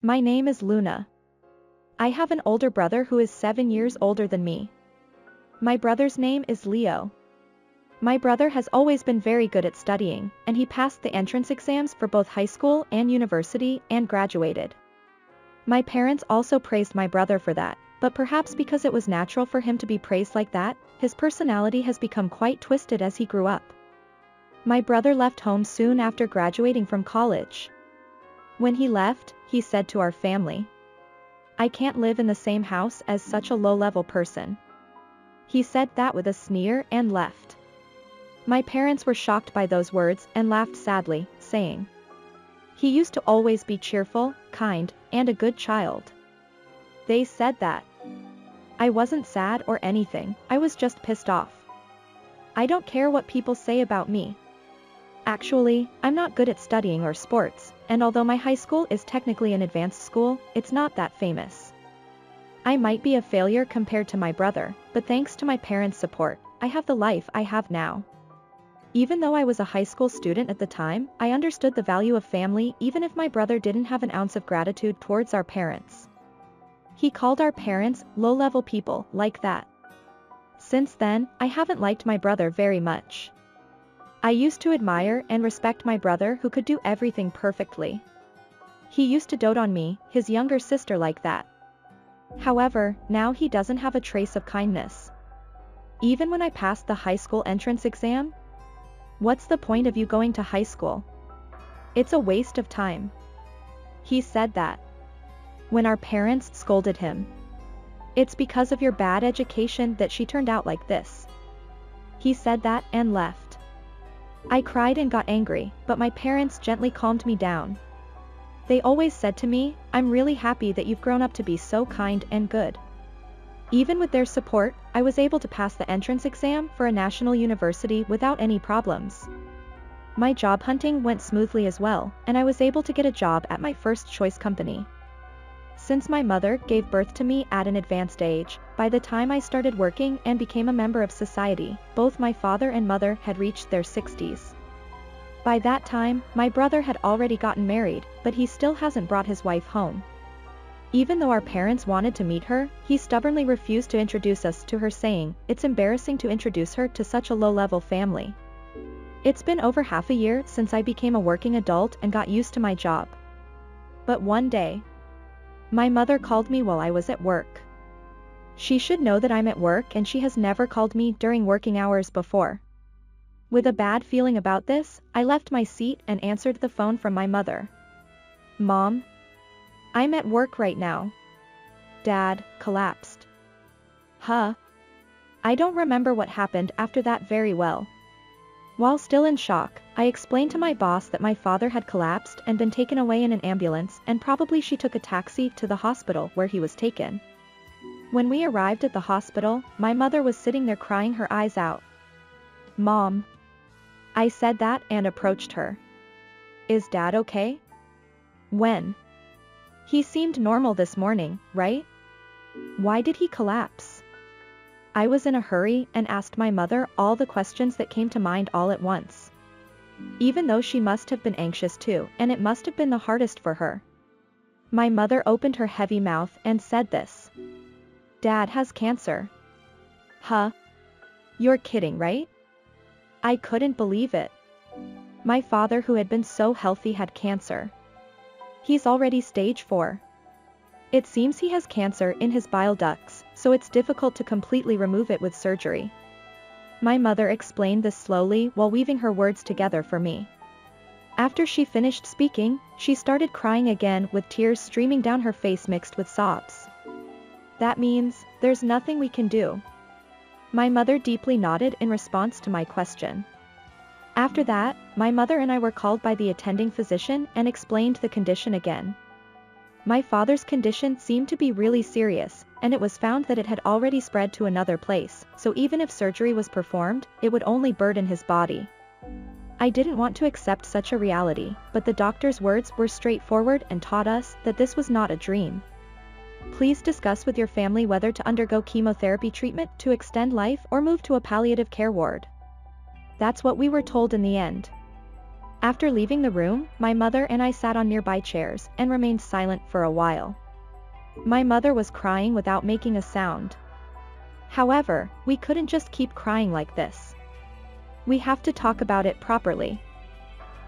My name is Luna. I have an older brother who is 7 years older than me. My brother's name is Leo. My brother has always been very good at studying, and he passed the entrance exams for both high school and university and graduated. My parents also praised my brother for that, but perhaps because it was natural for him to be praised like that, his personality has become quite twisted as he grew up. My brother left home soon after graduating from college. When he left, he said to our family, "I can't live in the same house as such a low-level person." He said that with a sneer and left. My parents were shocked by those words and laughed sadly, saying, "He used to always be cheerful, kind, and a good child." They said that. I wasn't sad or anything, I was just pissed off. I don't care what people say about me. Actually, I'm not good at studying or sports, and although my high school is technically an advanced school, it's not that famous. I might be a failure compared to my brother, but thanks to my parents' support, I have the life I have now. Even though I was a high school student at the time, I understood the value of family even if my brother didn't have an ounce of gratitude towards our parents. He called our parents low-level people like that. Since then, I haven't liked my brother very much. I used to admire and respect my brother who could do everything perfectly. He used to dote on me, his younger sister, like that. However, now he doesn't have a trace of kindness. Even when I passed the high school entrance exam? What's the point of you going to high school? It's a waste of time. He said that. When our parents scolded him. It's because of your bad education that she turned out like this. He said that and left. I cried and got angry, but my parents gently calmed me down. They always said to me, "I'm really happy that you've grown up to be so kind and good." Even with their support, I was able to pass the entrance exam for a national university without any problems. My job hunting went smoothly as well, and I was able to get a job at my first choice company. Since my mother gave birth to me at an advanced age, by the time I started working and became a member of society, both my father and mother had reached their 60s. By that time, my brother had already gotten married, but he still hasn't brought his wife home. Even though our parents wanted to meet her, he stubbornly refused to introduce us to her, saying, "It's embarrassing to introduce her to such a low-level family." It's been over half a year since I became a working adult and got used to my job. But one day, my mother called me while I was at work. She should know that I'm at work and she has never called me during working hours before. With a bad feeling about this, I left my seat and answered the phone from my mother. "Mom? I'm at work right now." Dad collapsed. Huh? I don't remember what happened after that very well. While still in shock, I explained to my boss that my father had collapsed and been taken away in an ambulance, and probably she took a taxi to the hospital where he was taken. When we arrived at the hospital, my mother was sitting there crying her eyes out. "Mom." I said that and approached her. "Is Dad okay?" "When? He seemed normal this morning, right? Why did he collapse?" I was in a hurry and asked my mother all the questions that came to mind all at once. Even though she must have been anxious too, and it must have been the hardest for her. My mother opened her heavy mouth and said this. "Dad has cancer." Huh? You're kidding, right? I couldn't believe it. My father, who had been so healthy, had cancer. He's already stage 4. It seems he has cancer in his bile ducts, so it's difficult to completely remove it with surgery. My mother explained this slowly while weaving her words together for me. After she finished speaking, she started crying again with tears streaming down her face mixed with sobs. "That means, there's nothing we can do." My mother deeply nodded in response to my question. After that, my mother and I were called by the attending physician and explained the condition again. My father's condition seemed to be really serious, and it was found that it had already spread to another place, so even if surgery was performed, it would only burden his body. I didn't want to accept such a reality, but the doctor's words were straightforward and taught us that this was not a dream. Please discuss with your family whether to undergo chemotherapy treatment to extend life or move to a palliative care ward. That's what we were told in the end. After leaving the room, my mother and I sat on nearby chairs and remained silent for a while. My mother was crying without making a sound. However, we couldn't just keep crying like this. We have to talk about it properly.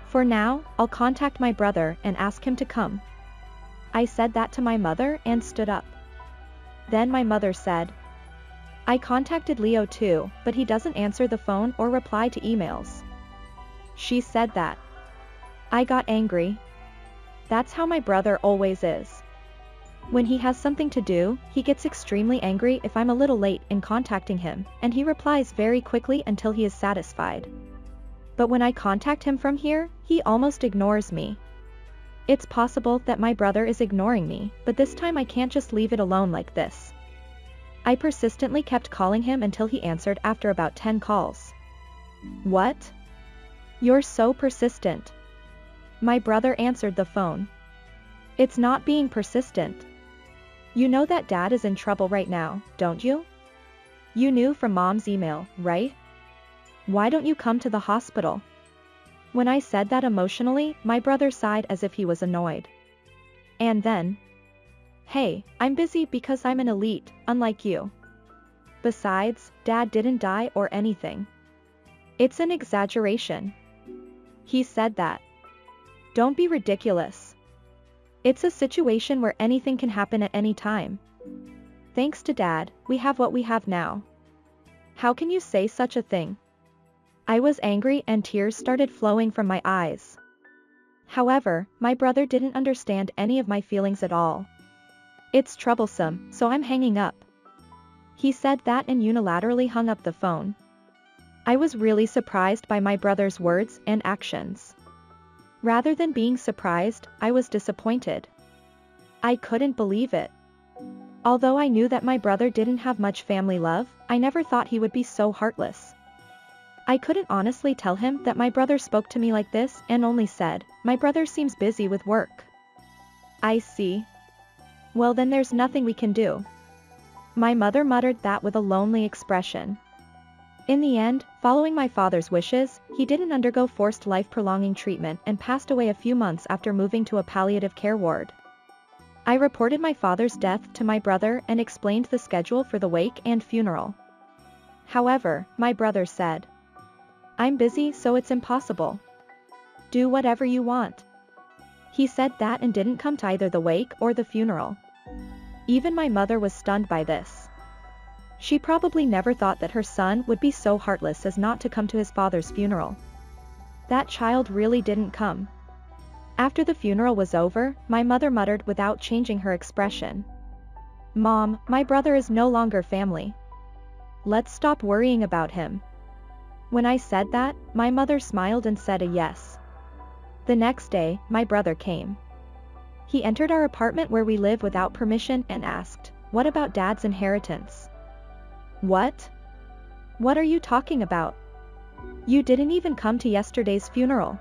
For now, I'll contact my brother and ask him to come. I said that to my mother and stood up. Then my mother said, I contacted Leo too, but he doesn't answer the phone or reply to emails. She said that. I got angry. That's how my brother always is. When he has something to do, he gets extremely angry if I'm a little late in contacting him, and he replies very quickly until he is satisfied. But when I contact him from here, he almost ignores me. It's possible that my brother is ignoring me, but this time I can't just leave it alone like this. I persistently kept calling him until he answered after about 10 calls. What? You're so persistent. My brother answered the phone. It's not being persistent. You know that Dad is in trouble right now, don't you? You knew from Mom's email, right? Why don't you come to the hospital? When I said that emotionally, my brother sighed as if he was annoyed. And then, hey, I'm busy because I'm an elite, unlike you. Besides, Dad didn't die or anything. It's an exaggeration. He said that. Don't be ridiculous. It's a situation where anything can happen at any time. Thanks to Dad, we have what we have now. How can you say such a thing? I was angry and tears started flowing from my eyes. However, my brother didn't understand any of my feelings at all. It's troublesome, so I'm hanging up. He said that and unilaterally hung up the phone. I was really surprised by my brother's words and actions. Rather than being surprised, I was disappointed. I couldn't believe it. Although I knew that my brother didn't have much family love, I never thought he would be so heartless. I couldn't honestly tell him that my brother spoke to me like this and only said, my brother seems busy with work. I see. Well then there's nothing we can do. My mother muttered that with a lonely expression. In the end, following my father's wishes, he didn't undergo forced life-prolonging treatment and passed away a few months after moving to a palliative care ward. I reported my father's death to my brother and explained the schedule for the wake and funeral. However, my brother said, I'm busy so it's impossible. Do whatever you want. He said that and didn't come to either the wake or the funeral. Even my mother was stunned by this. She probably never thought that her son would be so heartless as not to come to his father's funeral. That child really didn't come. After the funeral was over, my mother muttered without changing her expression. Mom, my brother is no longer family. Let's stop worrying about him. When I said that, my mother smiled and said a yes. The next day, my brother came. He entered our apartment where we live without permission and asked, what about Dad's inheritance? What? What are you talking about? You didn't even come to yesterday's funeral.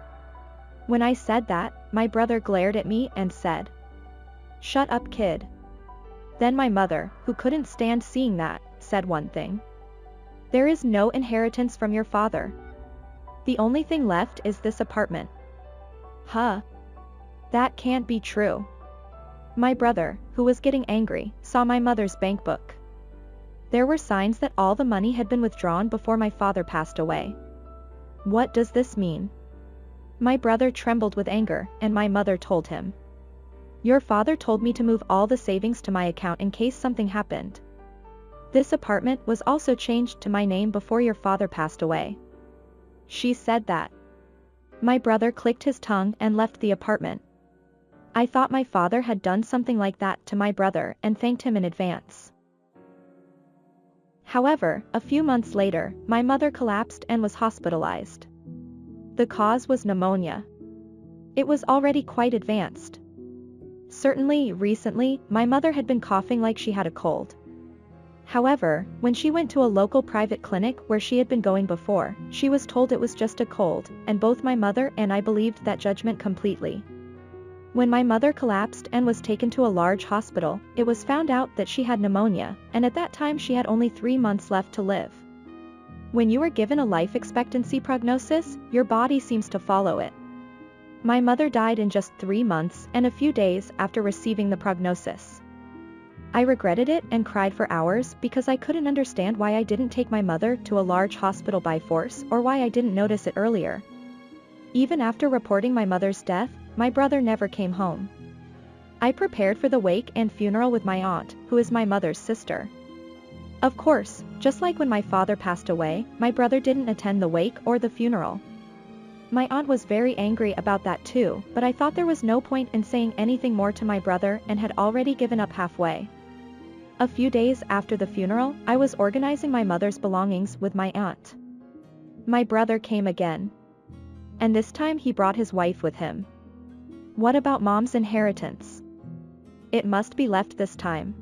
When I said that, my brother glared at me and said, shut up, kid. Then my mother, who couldn't stand seeing that, said one thing. There is no inheritance from your father. The only thing left is this apartment. Huh? That can't be true. My brother, who was getting angry, saw my mother's bank book. There were signs that all the money had been withdrawn before my father passed away. What does this mean? My brother trembled with anger, and my mother told him. Your father told me to move all the savings to my account in case something happened. This apartment was also changed to my name before your father passed away. She said that. My brother clicked his tongue and left the apartment. I thought my father had done something like that to my brother and thanked him in advance. However, a few months later, my mother collapsed and was hospitalized. The cause was pneumonia. It was already quite advanced. Certainly, recently, my mother had been coughing like she had a cold. However, when she went to a local private clinic where she had been going before, she was told it was just a cold, and both my mother and I believed that judgment completely. When my mother collapsed and was taken to a large hospital, it was found out that she had pneumonia, and at that time she had only 3 months left to live. When you are given a life expectancy prognosis, your body seems to follow it. My mother died in just 3 months and a few days after receiving the prognosis. I regretted it and cried for hours because I couldn't understand why I didn't take my mother to a large hospital by force or why I didn't notice it earlier. Even after reporting my mother's death, my brother never came home. I prepared for the wake and funeral with my aunt, who is my mother's sister. Of course, just like when my father passed away, my brother didn't attend the wake or the funeral. My aunt was very angry about that too, but I thought there was no point in saying anything more to my brother and had already given up halfway. A few days after the funeral, I was organizing my mother's belongings with my aunt. My brother came again. And this time he brought his wife with him. What about mom's inheritance? It must be left this time.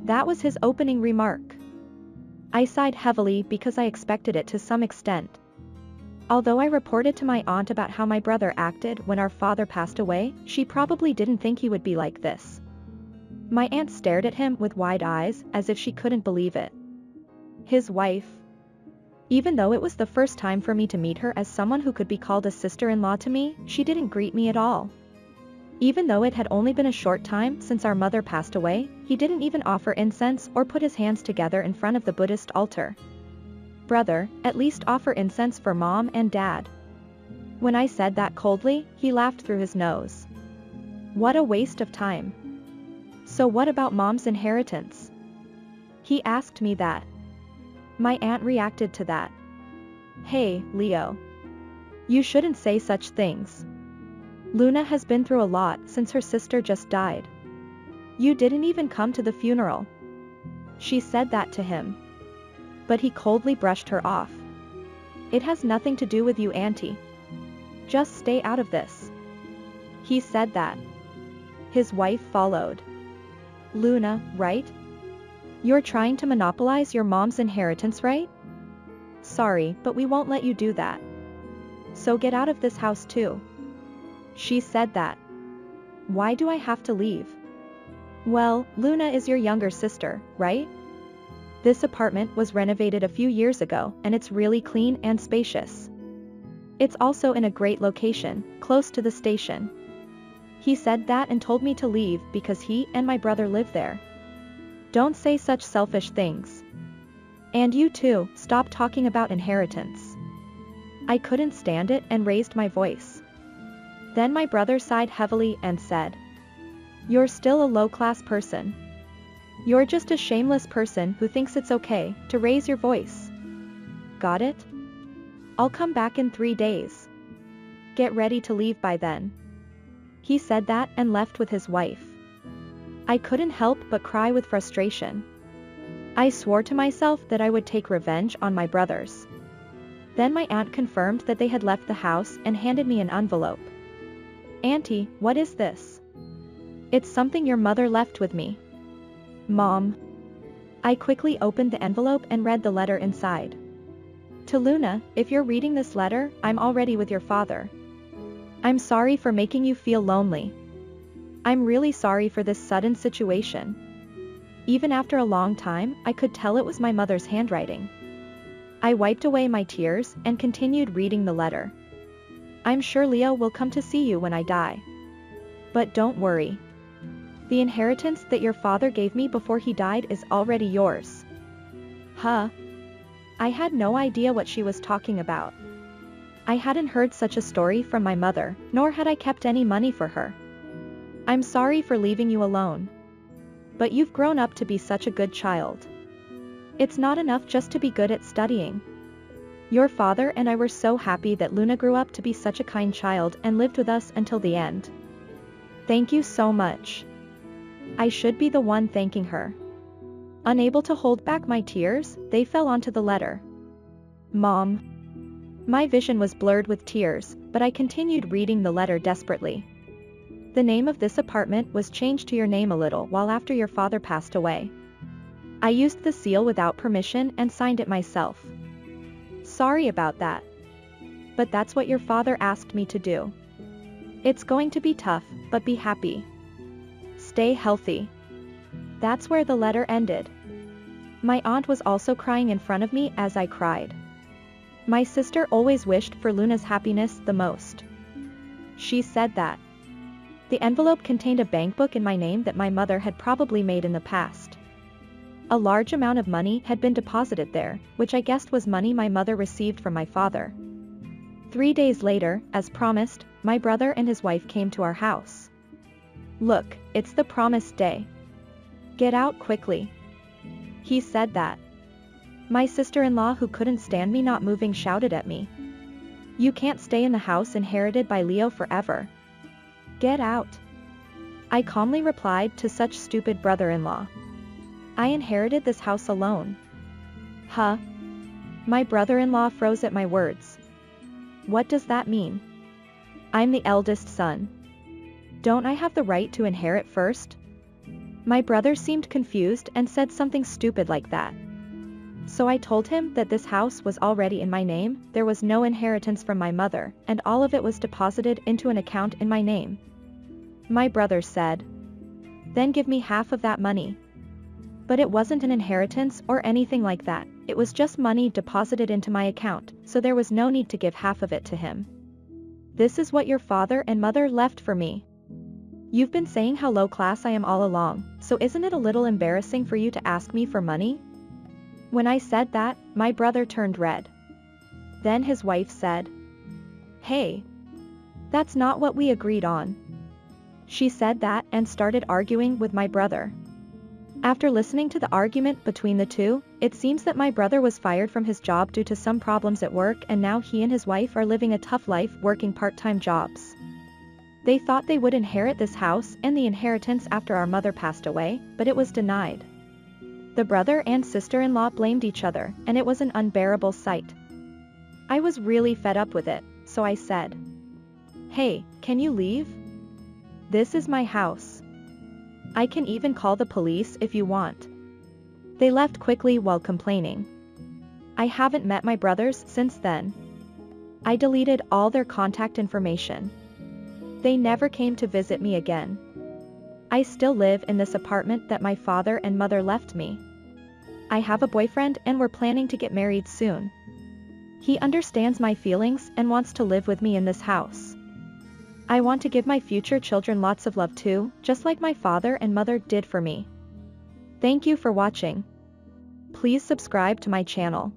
That was his opening remark. I sighed heavily because I expected it to some extent. Although I reported to my aunt about how my brother acted when our father passed away, she probably didn't think he would be like this. My aunt stared at him with wide eyes, as if she couldn't believe it. His wife. Even though it was the first time for me to meet her as someone who could be called a sister-in-law to me, she didn't greet me at all. Even though it had only been a short time since our mother passed away, he didn't even offer incense or put his hands together in front of the Buddhist altar. Brother, at least offer incense for mom and dad. When I said that coldly, he laughed through his nose. What a waste of time. So what about mom's inheritance? He asked me that. My aunt reacted to that. Hey, Leo. You shouldn't say such things. Luna has been through a lot since her sister just died. You didn't even come to the funeral. She said that to him. But he coldly brushed her off. It has nothing to do with you, Auntie. Just stay out of this. He said that. His wife followed. Luna, right? You're trying to monopolize your mom's inheritance, right? Sorry, but we won't let you do that. So get out of this house too. She said that. Why do I have to leave? Well, Luna is your younger sister, right? This apartment was renovated a few years ago and it's really clean and spacious. It's also in a great location, close to the station. He said that and told me to leave because he and my brother live there. Don't say such selfish things. And you too, stop talking about inheritance. I couldn't stand it and raised my voice. Then my brother sighed heavily and said, You're still a low-class person. You're just a shameless person who thinks it's okay to raise your voice. Got it? I'll come back in 3 days. Get ready to leave by then. He said that and left with his wife. I couldn't help but cry with frustration. I swore to myself that I would take revenge on my brothers. Then my aunt confirmed that they had left the house and handed me an envelope. Auntie, what is this? It's something your mother left with me. Mom. I quickly opened the envelope and read the letter inside. To Luna, if you're reading this letter, I'm already with your father. I'm sorry for making you feel lonely. I'm really sorry for this sudden situation. Even after a long time, I could tell it was my mother's handwriting. I wiped away my tears and continued reading the letter. I'm sure Leo will come to see you when I die. But don't worry. The inheritance that your father gave me before he died is already yours. Huh? I had no idea what she was talking about. I hadn't heard such a story from my mother, nor had I kept any money for her. I'm sorry for leaving you alone. But you've grown up to be such a good child. It's not enough just to be good at studying. Your father and I were so happy that Luna grew up to be such a kind child and lived with us until the end. Thank you so much. I should be the one thanking her. Unable to hold back my tears, they fell onto the letter. Mom. My vision was blurred with tears, but I continued reading the letter desperately. The name of this apartment was changed to your name a little while after your father passed away. I used the seal without permission and signed it myself. Sorry about that. But that's what your father asked me to do. It's going to be tough, but be happy. Stay healthy. That's where the letter ended. My aunt was also crying in front of me as I cried. My sister always wished for Luna's happiness the most. She said that. The envelope contained a bank book in my name that my mother had probably made in the past. A large amount of money had been deposited there, which I guessed was money my mother received from my father. 3 days later, as promised, my brother and his wife came to our house. "Look, it's the promised day. Get out quickly." He said that. My sister-in-law, who couldn't stand me not moving, shouted at me, "You can't stay in the house inherited by Leo forever. Get out." I calmly replied to such stupid brother-in-law. "I inherited this house alone." Huh? My brother-in-law froze at my words. "What does that mean? I'm the eldest son. Don't I have the right to inherit first?" My brother seemed confused and said something stupid like that. So I told him that this house was already in my name, there was no inheritance from my mother, and all of it was deposited into an account in my name. My brother said, "Then give me half of that money." But it wasn't an inheritance or anything like that, it was just money deposited into my account, so there was no need to give half of it to him. "This is what your father and mother left for me. You've been saying how low class I am all along, so isn't it a little embarrassing for you to ask me for money?" When I said that, my brother turned red. Then his wife said, "Hey, that's not what we agreed on." She said that and started arguing with my brother. After listening to the argument between the two, it seems that my brother was fired from his job due to some problems at work, and now he and his wife are living a tough life working part-time jobs. They thought they would inherit this house and the inheritance after our mother passed away, but it was denied. The brother and sister-in-law blamed each other, and it was an unbearable sight. I was really fed up with it, so I said, "Hey, can you leave? This is my house. I can even call the police if you want." They left quickly while complaining. I haven't met my brothers since then. I deleted all their contact information. They never came to visit me again. I still live in this apartment that my father and mother left me. I have a boyfriend and we're planning to get married soon. He understands my feelings and wants to live with me in this house. I want to give my future children lots of love too, just like my father and mother did for me. Thank you for watching. Please subscribe to my channel.